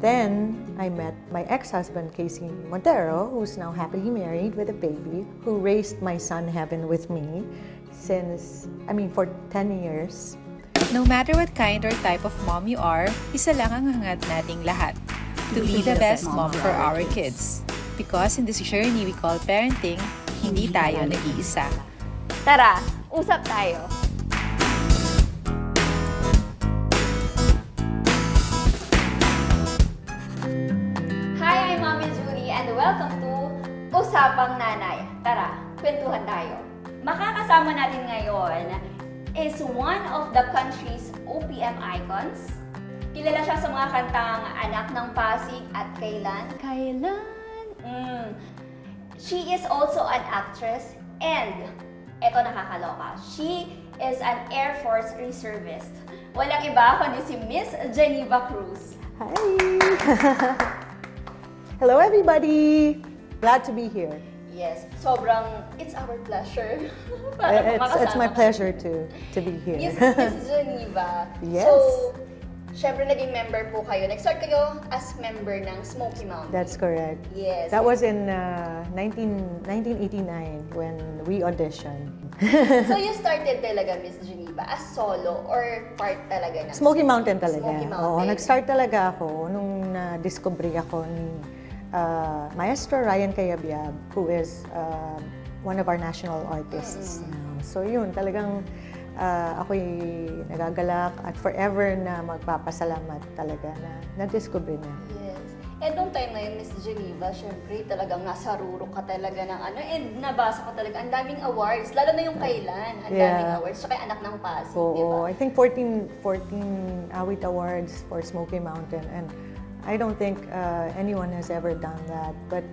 then I met my ex-husband, Casey Montero, who's now happily married with a baby, who raised my son Heaven with me for 10 years. No matter what kind or type of mom you are, isa lang ang hangad nating lahat. To be the best mom for our kids. Because in this journey we call parenting, hindi tayo nag-iisa. Tara, usap tayo! Hi, I'm Mommy Julie and welcome to Usapang Nanay. Tara, kwentuhan tayo. Makakasama natin ngayon is one of the country's OPM icons. Kilala siya sa mga kantang Anak ng Pasig at Kailan. She is also an actress and, eto nakakaloka, she is an Air Force reservist. Walang iba kundi si Miss Geneva Cruz. Hi! Hello everybody! Glad to be here. Yes, it's our pleasure. It's my pleasure to be here. Yes, Miss Geneva. Yes. So, syempre naging member po kayo. Nag-start kayo as member ng Smoky Mountain. That's correct. Yes. That was in 1989 when we auditioned. So you started talaga, Miss Geneva, as solo or part talaga ng Smoky Mountain talaga. Smoky Mountain. Oo, nag-start talaga ako nung na-discovery ako ni Maestro Ryan Cayabyab, who is one of our national artists now. So yun, talagang ako'y nagagalak at forever na magpapasalamat talaga na na-discover niya. Yes. And nung time na yun, Miss Geneva, syempre talagang nasa ruro ka talaga ng and nabasa ko talaga, ang daming awards, lalo na yung Kailan, ang daming awards, saka Anak ng Pasig, di ba? I think 14 awit awards for Smoky Mountain, and I don't think anyone has ever done that. But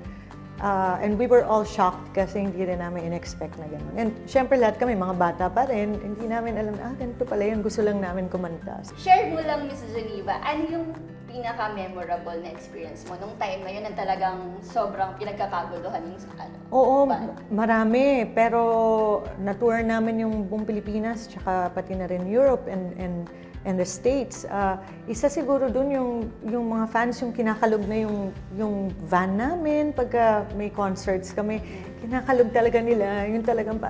and we were all shocked kasi hindi rin namin in-expect na gano'n. And syempre lahat kami, mga bata pa rin, hindi namin alam, ganito pala yun, gusto lang namin kumanta. Share mo lang, Miss Geneva, ano yung pinaka-memorable na experience mo nung time na yun na talagang sobrang pinagkakaguluhan yung Oo, marami. Pero na-tour namin yung buong Pilipinas, tsaka pati na rin Europe and the States. Isa siguro dun yung mga fans yung kinakalog na yung van namin pagka may concerts kami. Kinakalog talaga nila. Yun talagang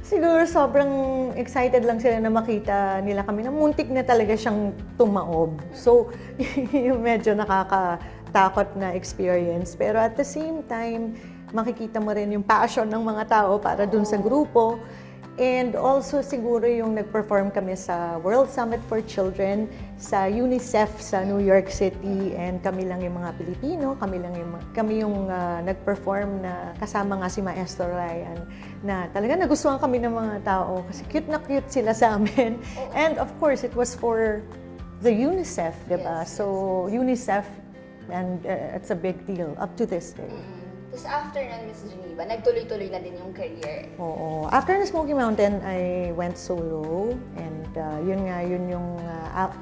siguro sobrang excited lang sila na makita nila kami na muntik na talaga siyang tumaob. So, yung medyo nakakatakot na experience. Pero at the same time, makikita mo rin yung passion ng mga tao para dun sa grupo. And also siguro yung nag-perform kami sa World Summit for Children sa UNICEF sa New York City, and kami lang yung mga Pilipino, kami yung nag-perform na kasama nga si Maestro Ryan, na talaga nagustuhan kami ng mga tao kasi cute na cute sila sa amin. And of course, it was for the UNICEF, diba? Yes, so UNICEF, and it's a big deal up to this day. Tapos after ng Miss Geneva, nagtuloy-tuloy na din yung career. Oo. After na Smoky Mountain, I went solo. And yun yung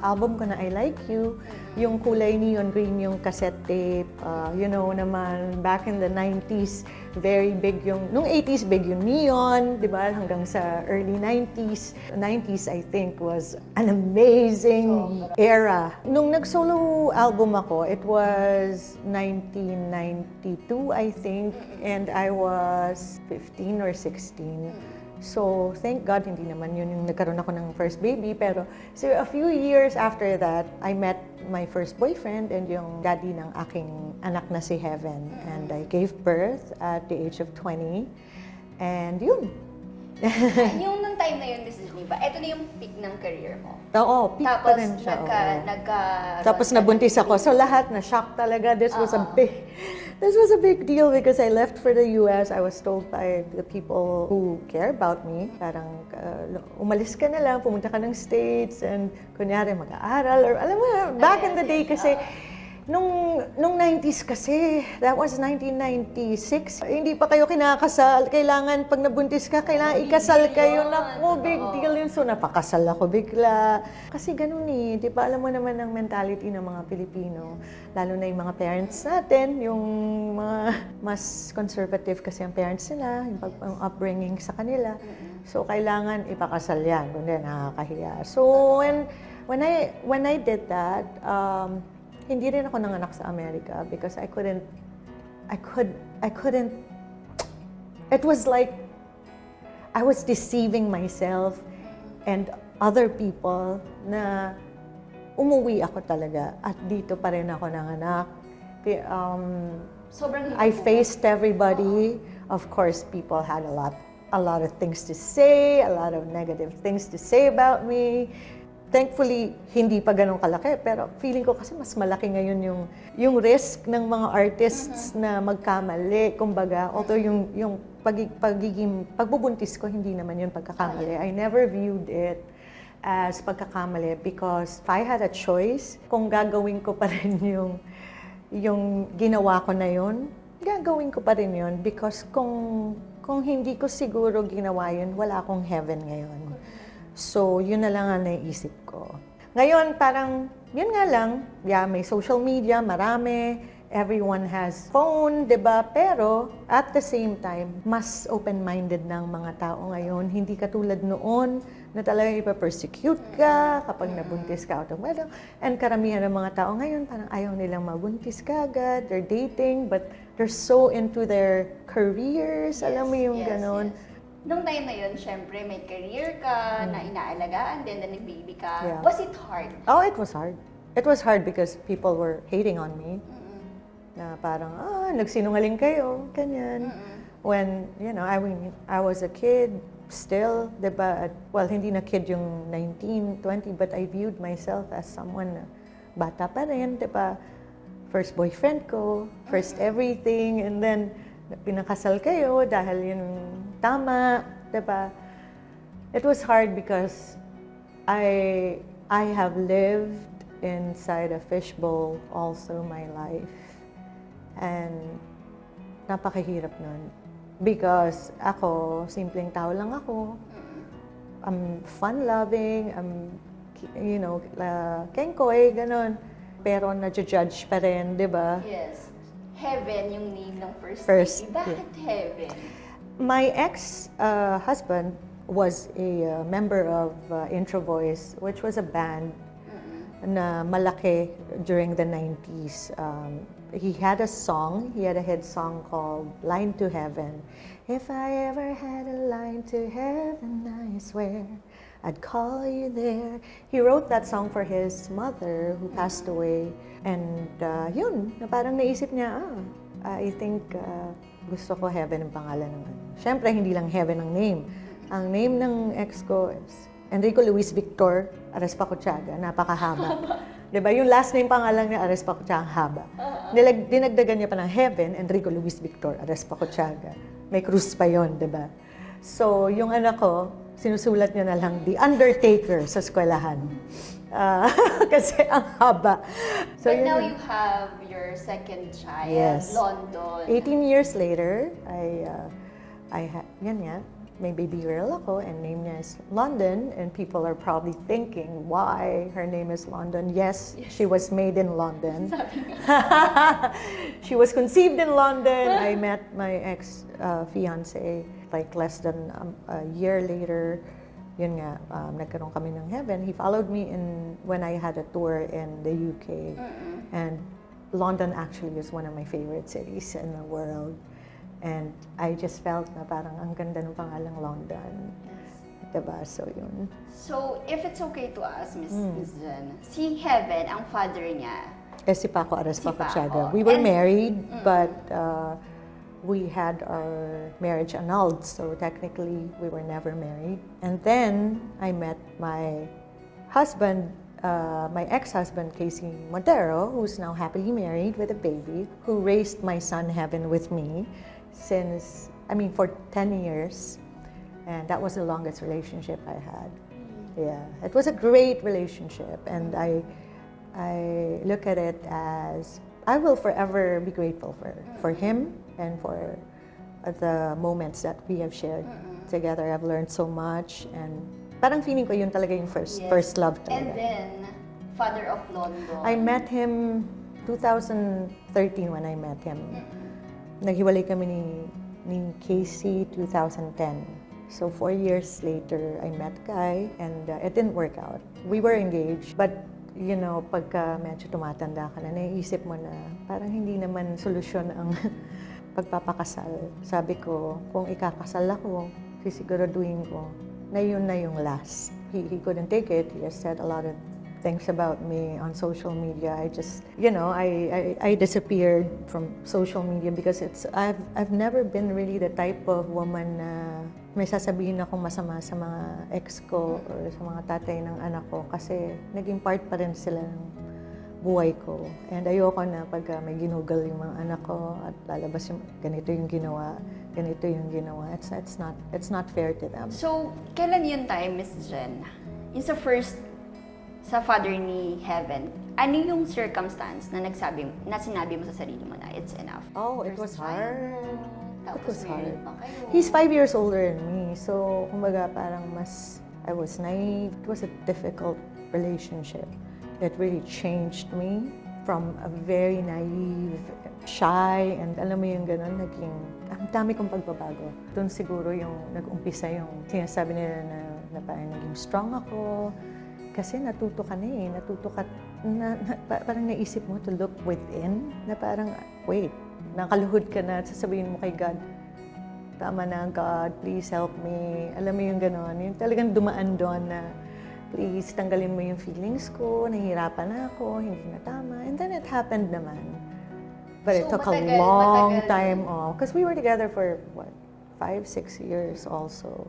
album ko na I Like You. Yung kulay neon green yung cassette tape. You know naman, back in the 90s, very big nung 80s, big yung neon, di ba? Hanggang sa early 90s. 90s, I think, was an amazing era. Nung nag-solo album ako, it was 1992, I think, and I was 15 or 16. So, thank God, hindi naman yun yung nagkaroon ako ng first baby. Pero, so a few years after that, I met my first boyfriend and yung daddy ng aking anak na si Heaven. And I gave birth at the age of 20. And yun. Yung nung time na yun, Miss Geneva, eto na yung peak ng career mo. Oo, peak pa rin siya. Tapos nabuntis ako. So lahat na shock talaga. This was a big deal because I left for the US. I was told by the people who care about me, parang umalis ka na lang, pumunta ka ng States, and kunyari mag-aaral, or alam mo, back in the day kasi, nung 90s kasi, that was 1996, hindi pa kayo kinakasal. Kailangan, pag nabuntis ka, kailangan ikasal kayo. Naku, big deal yun. So, napakasal ako bigla. Kasi ganun di ba? Alam mo naman ang mentality ng mga Pilipino, lalo na yung mga parents natin, yung mga mas conservative kasi ang parents nila, yung upbringing sa kanila. So, kailangan ipakasal yan, kundi nakakahiya. So, when I did that, Hindi rin ako nanganak sa Amerika because I couldn't, it was like I was deceiving myself and other people na umuwi ako talaga at dito pa rin ako nanganak. Sobrang I faced everybody. Of course, people had a lot of things to say, a lot of negative things to say about me. Thankfully, hindi pa ganun kalaki, pero feeling ko kasi mas malaki ngayon yung risk ng mga artists na magkamali. Kumbaga, although yung pagbubuntis ko, hindi naman yun pagkakamali. I never viewed it as pagkakamali because if I had a choice, kung gagawin ko pa rin yung ginawa ko na yun, gagawin ko pa rin yun because kung hindi ko siguro ginawa yun, wala akong heaven ngayon. So, yun na lang ang naisip ko. Ngayon, parang, yun nga lang, may social media, marami, everyone has phone, diba? Pero, at the same time, mas open-minded ng mga tao ngayon. Hindi katulad noon na talagang ipapersecute ka kapag nabuntis ka out of wedlock. And karamihan ng mga tao ngayon, parang ayaw nilang mabuntis ka agad. They're dating, but they're so into their careers. Alam mo yung ganon. Yes. Nung time na yun, syempre, may career ka, na inaalagaan, then nag-baby ka. Yeah. Was it hard? Oh, it was hard. It was hard because people were hating on me. Na parang, nagsinungaling kayo, ganyan. When, I was a kid still, diba? Well, hindi na kid yung 19, 20, but I viewed myself as someone na bata pa rin, diba? First boyfriend ko, first everything, and then pinakasal kayo dahil yun tama, diba? It was hard because I have lived inside a fishbowl also my life. And napakahirap nun. Because ako, simpleng tao lang ako. I'm fun-loving, I'm, kengkoy, ganon. Pero na-judge pa rin, di ba? Yes. Heaven yung name ng first baby. Bakit heaven? My ex-husband was a member of Intro Voice, which was a band na malaki during the 90s. He had a song, he had a hit song called Line to Heaven. If I ever had a line to heaven, I swear I'd call you there. He wrote that song for his mother who passed away. And yun, na parang naisip niya, I think gusto ko Heaven ang pangalan ng ano. Siyempre, hindi lang Heaven ang name. Ang name ng ex ko is Enrico Luis Victor Arespacochaga, napakahaba. Diba? Yung last name pangalan niya, Arespacochaga, ang haba. Dinagdagan niya pa ng Heaven, Enrico Luis Victor Arespacochaga. May Cruz pa yun, diba? So, yung anak ko, sinusulat niya na lang, The Undertaker sa eskwelahan. Kasi ang haba. So, But now you have your second child, Yes. London. 18 years later, may baby girl ako and name niya is London, and people are probably thinking why her name is London. Yes, she was made in London. She was conceived in London. I met my ex-fiance like less than a year later. Yun nga, nagkaroon kami ng Heaven. He followed me when I had a tour in the UK. And London actually is one of my favorite cities in the world. And I just felt na parang ang ganda ng pangalang London. Diba? So, yun. So, if it's okay to ask, Miss Jen, si Heaven, ang father niya, Si Paco Arespacochaga. Paco. We were married, but we had our marriage annulled. So, technically, we were never married. And then, I met my husband, my ex-husband, Casey Montero, who's now happily married with a baby, who raised my son Heaven with me for 10 years. And that was the longest relationship I had. Yeah, it was a great relationship. And I look at it as, I will forever be grateful for him and for the moments that we have shared together. I've learned so much. And parang feeling ko yun talaga yung first love talaga. and then father of London. I met him 2013 when I met him. Naghiwalay kami ni Casey 2010. So 4 years later, I met Guy and it didn't work out. We were engaged, but you know, pagka medyo tumatanda ka na, naiisip mo na parang hindi naman solusyon ang pagpapakasal. Sabi ko, kung ikakasal ako, sisiguraduhin ko na yun na yung last. He couldn't take it. He has said a lot of things about me on social media. I just, you know, I disappeared from social media because I've never been really the type of woman na may sasabihin akong masama sa mga ex ko or sa mga tatay ng anak ko kasi naging part pa rin sila ng buhay ko. And ayoko na pag may ginugal yung mga anak ko at lalabas yung ganito yung ginawa, ganito yung ginawa. It's not fair to them. So, kailan yun tayo, Miss Jen? Yung sa Father ni Heaven, ano yung circumstance na sinabi mo sa sarili mo na it's enough? Oh, it was First hard. time, It was hard. pa kayo. He's 5 years older than me, so kumbaga parang I was naive. It was a difficult relationship. It really changed me from a very naive, shy, and alam mo yung gano'n, ang dami kong pagbabago. Doon siguro yung nag-umpisa yung sinasabi nila na parang naging strong ako. Kasi natuto ka na eh. Natuto ka, parang naisip mo to look within, na parang, wait, nakaluhod ka na at sasabihin mo kay God, tama na God, please help me. Alam mo yung gano'n, yung talagang dumaan doon na, please, tanggalin mo yung feelings ko, nahihirapan na ako, hindi na tama. And then it happened naman. But it took a long time off. Because we were together for, 5, 6 years also.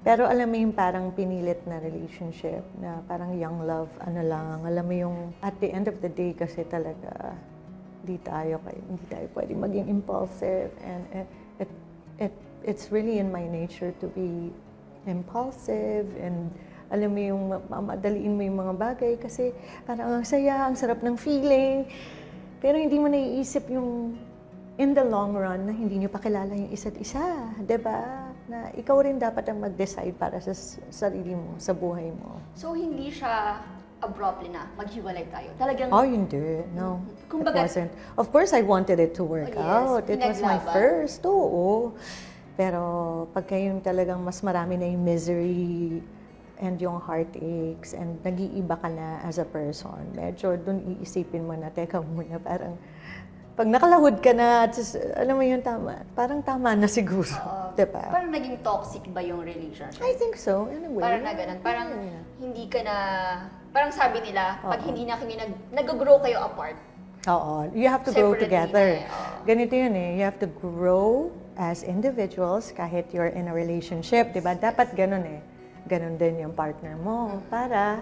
Pero alam mo yung parang pinilit na relationship, na parang young love, alam mo yung at the end of the day kasi talaga, hindi tayo pwede maging impulsive, and it's really in my nature to be impulsive, and alam mo yung madaliin mo yung mga bagay kasi parang ang saya, ang sarap ng feeling, pero hindi mo naiisip yung in the long run na hindi nyo pakilala yung isa't isa, 'di ba? Na ikaw rin dapat ang mag-decide para sa sarili mo, sa buhay mo. So, hindi siya abruptly na maghiwalay tayo. Talagang... Oh, hindi. No, Kumbaga, it wasn't. Of course, I wanted it to work out. It was my first. Oo. Pero pagka yung talagang mas marami na yung misery and yung heartaches and nag-iiba ka na as a person, medyo dun iisipin mo na, teka muna, parang pag nakalahod ka na, alam mo yung parang tama na siguro. Diba? Parang naging toxic ba yung relationship? I think so, in a way. Parang na ganun. Parang hindi ka na... Parang sabi nila, pag hindi na kayo nag-grow kayo apart. Oo. You have to grow Separately together. Ganito yun eh. You have to grow as individuals kahit you're in a relationship. Diba? Dapat ganun eh. Ganun din yung partner mo. Para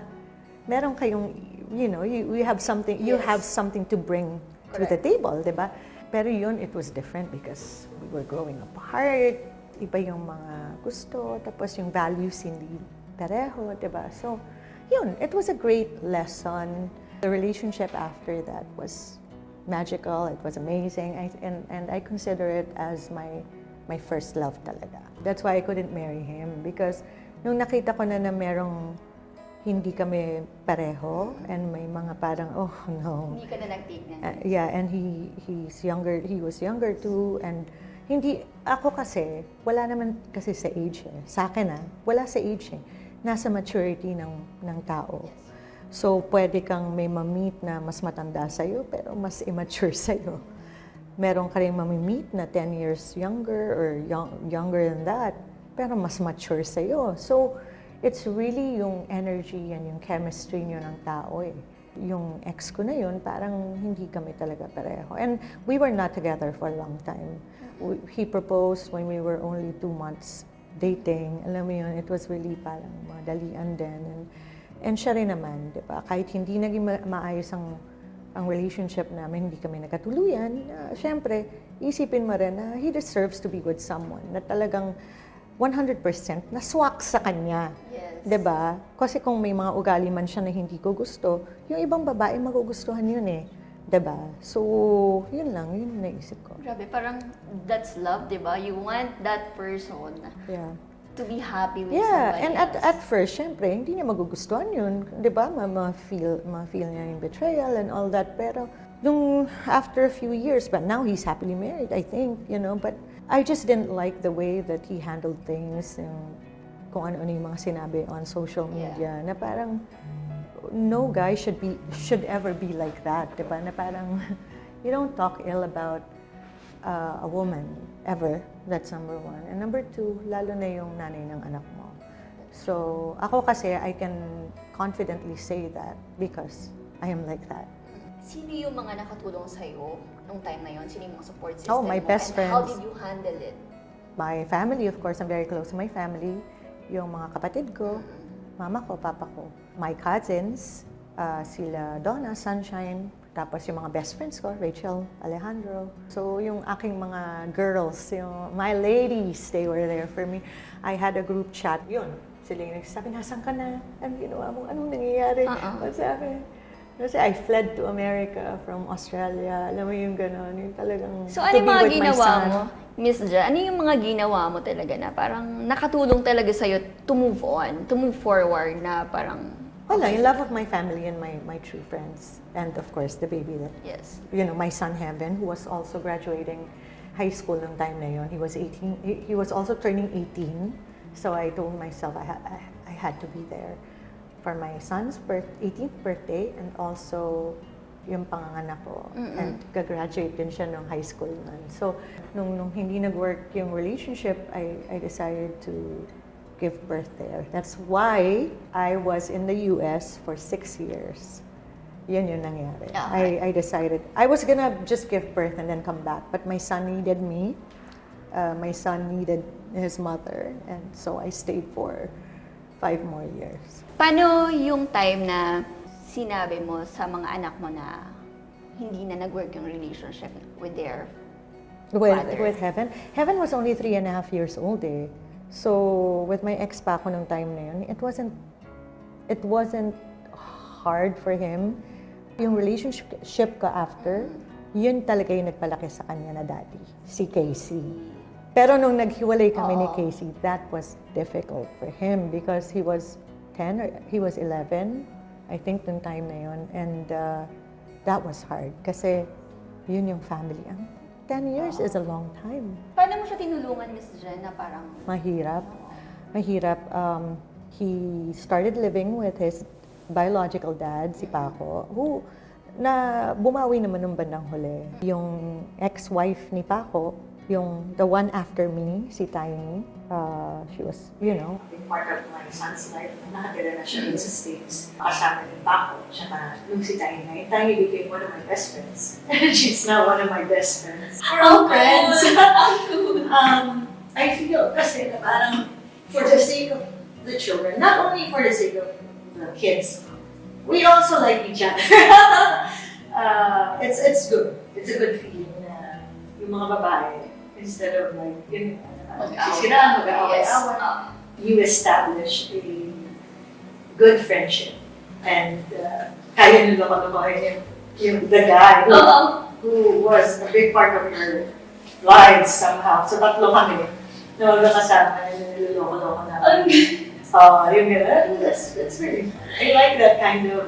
meron kayong, you know, you have something to bring to the table, di ba? Pero yun, it was different because we were growing apart. Iba yung mga gusto, tapos yung values hindi pareho, di ba? So, yun, it was a great lesson. The relationship after that was magical, it was amazing, and I consider it as my first love talaga. That's why I couldn't marry him because nung nakita ko na merong hindi kami pareho, and may mga parang, oh no. Hindi ka na nag-take na. Yeah, and he was younger too, and hindi, ako kasi, wala naman kasi sa age eh. Sa akin wala sa age eh. Nasa maturity ng tao. So, pwede kang may ma-meet na mas matanda sa'yo, pero mas immature sa'yo. Meron ka rin ma-meet na 10 years younger or younger than that, pero mas mature sa'yo. So, it's really yung energy and yung chemistry nyo ng tao eh. Yung ex ko na yun, parang hindi kami talaga pareho. And we were not together for a long time. He proposed when we were only 2 months dating. Alam mo yun, it was really parang madalian din. And siya rin naman, di ba? Kahit hindi naging maayos ang relationship namin, hindi kami nagkatuluyan, syempre, isipin mo rin na he deserves to be with someone na talagang 100% na swak sa kanya. Yes. 'Di ba? Kasi kung may mga ugali man siya na hindi ko gusto, yung ibang babae magugustuhan yun eh. 'Di ba? So, yun lang, yun naisip ko. Grabe, parang that's love, 'di ba? You want that person to be happy with somebody and else. at first, syempre, hindi niya magugustuhan yun. 'Di ba? Ma-feel niya yung betrayal and all that. Pero, nung after a few years, but now he's happily married, I think, you know, but I just didn't like the way that he handled things, yung kung ano-ano yung mga sinabi on social media, na parang no guy should ever be like that, diba? Na parang you don't talk ill about a woman ever. That's number one. And number two, lalo na yung nanay ng anak mo. So ako kasi I can confidently say that because I am like that. Sino yung mga nakatulong sa'yo nung time na yon? Sino yung mga support system Oh, my mo? best And how friends. did you handle it? My family, of course, I'm very close to my family. Yung mga kapatid ko, mama ko, papa ko. My cousins, sila Donna, Sunshine, tapos yung mga best friends ko, Rachel, Alejandro. So yung aking mga girls, yung my ladies, they were there for me. I had a group chat. Yun, sila yung nagsasabi, nasan ka na? Anong ginawa mo? Anong nangyayari? What's happening? Kasi I fled to America from Australia. Alam mo yung gano'n, yung talagang So ano yung mga ginawa mo, Miss Ja? Ano yung mga ginawa mo talaga na parang nakatulong talaga sa'yo to move on, to move forward na parang... Wala, yung love of my family and my true friends. And of course, the baby that, Yes. you know, my son Heaven, who was also graduating high school nung time na yun. He was 18, he was also turning 18. So I told myself I had to be there for my son's 18th birthday and also yung panganganak ko. And gagraduate din siya nung high school nun. So, nung hindi nag-work yung relationship, I decided to give birth there. That's why I was in the US for 6 years. Yun yung nangyari. I decided, I was gonna just give birth and then come back, but my son needed me. My son needed his mother, and so I stayed for 5 more years. Paano yung time na sinabi mo sa mga anak mo na hindi na nag-work yung relationship with their father? With Heaven? Heaven was only 3.5 years old eh. So, with my ex pa ako nung time na yun, it wasn't hard for him. Yung relationship ko after, yun talaga yung nagpalaki sa kanya na daddy, si Casey. Pero nung naghiwalay kami ni Casey, that was difficult for him because he was 10 or he was 11, I think, nung time na yun. And that was hard kasi yun yung family. 10 years is a long time. Paano mo siya tinulungan, Miss Jen, na parang... Mahirap. He started living with his biological dad, si Paco, who na bumawi naman nung bandang huli. Yung ex-wife ni Paco, yung the one after me, si Tiny, she was, you know, part of my son's life. Nakatira na siya sa States. Kasama ni Paco. Tsaka nung si Tiny became one of my best friends. She's now one of my best friends. We're all friends. I feel kasi na parang for the sake of the children, not only for the sake of the kids, we also like each other. It's good. It's a good feeling na yung mga babae, instead of like, yun, mag-away, you establish a good friendship. And kaya nyo naman yung the guy who was a big part of your lives somehow. So tatlo kami na magkakasama na niloloko-loko namin. Yung gano'n, that's very fun. I like that kind of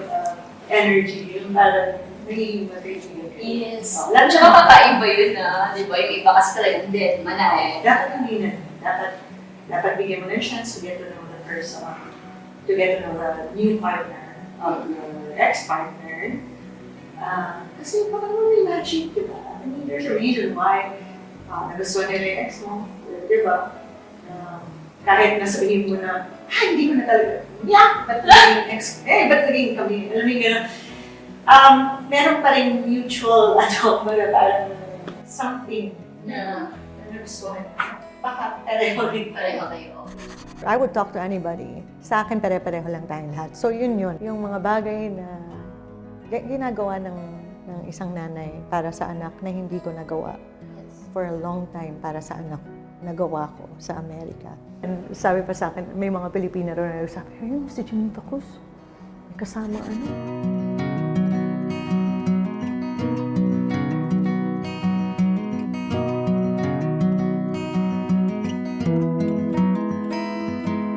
energy, yung parang nagiging matitigan. Yes. Tsaka kakaiba yun na, di ba? Yung iba kasi talagang dead, manay. Dapat hindi na. Dapat bigyan mo ng chance to get to know the person, to get to know the new partner of your ex-partner. Kasi baka naman may magic, di ba? I mean, there's a reason why nagustuhan nila yung ex mo, di ba? Kahit nasabihin mo na, hindi ko na talaga, ba't naging ex, ba't naging kami, alam mo yung gano'n. Meron pa rin mutual, parang something na nagustuhan. Baka pareho rin. Pareho kayo. I would talk to anybody. Sa akin, pare-pareho lang tayong lahat. So yun. Yung mga bagay na ginagawa ng isang nanay para sa anak na hindi ko nagawa for a long time para sa anak nagawa ko sa Amerika. And sabi pa sa akin, may mga Pilipina rin na sabi, ayun, si Geneva Cruz, may kasama ano.